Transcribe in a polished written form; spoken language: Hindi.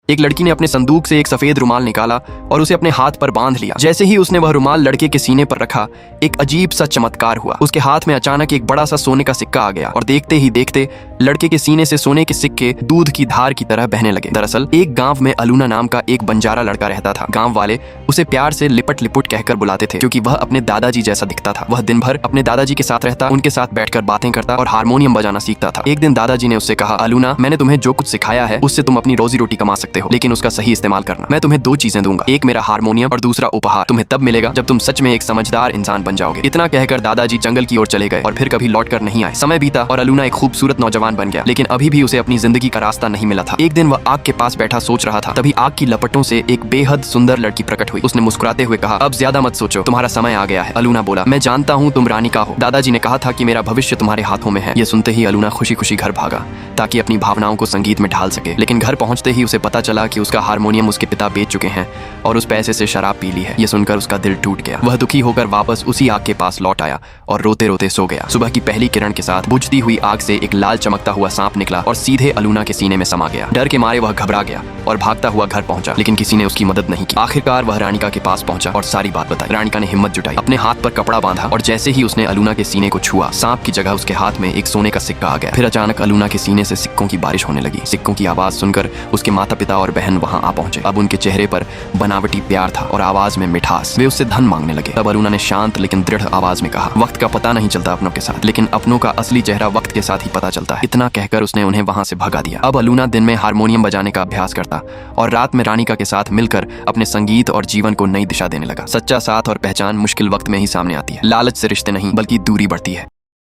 एक लड़की ने अपने संदूक से एक सफेद रुमाल निकाला और उसे अपने हाथ पर बांध लिया। जैसे ही उसने वह रुमाल लड़के के सीने पर रखा, एक अजीब सा चमत्कार हुआ। उसके हाथ में अचानक एक बड़ा सा सोने का सिक्का आ गया और देखते ही देखते लड़के के सीने से सोने के सिक्के दूध की धार की तरह बहने लगे। दरअसल एक गांव में अलूना नाम का एक बंजारा लड़का रहता था। गांव वाले उसे प्यार से लिपट लिपुट कहकर बुलाते थे, क्योंकि वह अपने दादाजी जैसा दिखता था। वह दिन भर अपने दादाजी के साथ रहता, उनके साथ बैठकर बातें करता और हारमोनियम बजाना सीखता था। एक दिन दादाजी ने उससे कहा, अलूना, मैंने तुम्हें जो कुछ सिखाया है उससे तुम अपनी रोजी रोटी कमा सकते हो, लेकिन उसका सही इस्तेमाल करना। मैं तुम्हें 2 चीजें दूंगा, एक मेरा हारमोनियम और दूसरा उपहार। तुम्हें तब मिलेगा जब तुम सच में एक समझदार इंसान बन जाओगे। इतना कहकर दादाजी जंगल की ओर चले गए और फिर कभी लौट कर नहीं आए। समय बीता और अलूना एक खूबसूरत नौजवान बन गया, लेकिन अभी भी उसे अपनी जिंदगी का रास्ता नहीं मिला था। एक दिन वह आग के पास बैठा सोच रहा था, तभी आग की लपटों से एक बेहद सुंदर लड़की प्रकट हुई। उसने मुस्कुराते हुए कहा, अब ज्यादा मत सोचो, तुम्हारा समय आ गया है। अलूना बोला, मैं जानता हूँ तुम रानी का हो। दादाजी ने कहा था कि मेरा भविष्य तुम्हारे हाथों में है। ये सुनते ही अलूना खुशी खुशी घर भागा ताकि अपनी भावनाओं को संगीत में ढाल सके। लेकिन घर पहुंचते ही उसे पता चला कि उसका हारमोनियम उसके पिता बेच चुके हैं और उस पैसे से शराब पी ली है। ये सुनकर उसका दिल टूट गया। वह दुखी होकर वापस उसी आग के पास लौट आया और रोते रोते सो गया। सुबह की पहली किरण के साथ बुझती हुई आग से एक लाल चमकता हुआ सांप निकला और सीधे अलूना के सीने में समा गया। डर के मारे वह घबरा गया और भागता हुआ घर पहुंचा, लेकिन किसी ने उसकी मदद नहीं की। आखिरकार वह रानिका के पास पहुंचा और सारी बात बताई। रानिका ने हिम्मत जुटाई, अपने हाथ पर कपड़ा बांधा और जैसे ही उसने अलूना के सीने को छुआ, सांप की जगह उसके हाथ में एक सोने का सिक्का आ गया। फिर अचानक अलूना के सीने से सिक्कों की बारिश होने लगी। सिक्कों की आवाज सुनकर उसके माता पिता और बहन वहां आ पहुंचे। अब उनके चेहरे पर बनावटी प्यार था और आवाज में मिठास। वे उससे धन मांगने लगे। तब अलूना ने शांत लेकिन दृढ़ आवाज में कहा, वक्त का पता नहीं चलता अपनों के साथ, लेकिन अपनों का असली चेहरा वक्त के साथ ही पता चलता है। इतना कहकर उसने उन्हें वहां से भगा दिया। अब अलूना दिन में हारमोनियम बजाने का अभ्यास करता और रात में रानिका के साथ मिलकर अपने संगीत और जीवन को नई दिशा देने लगा। सच्चा साथ और पहचान मुश्किल वक्त में ही सामने आती है। लालच से रिश्ते नहीं, बल्कि दूरी बढ़ती है।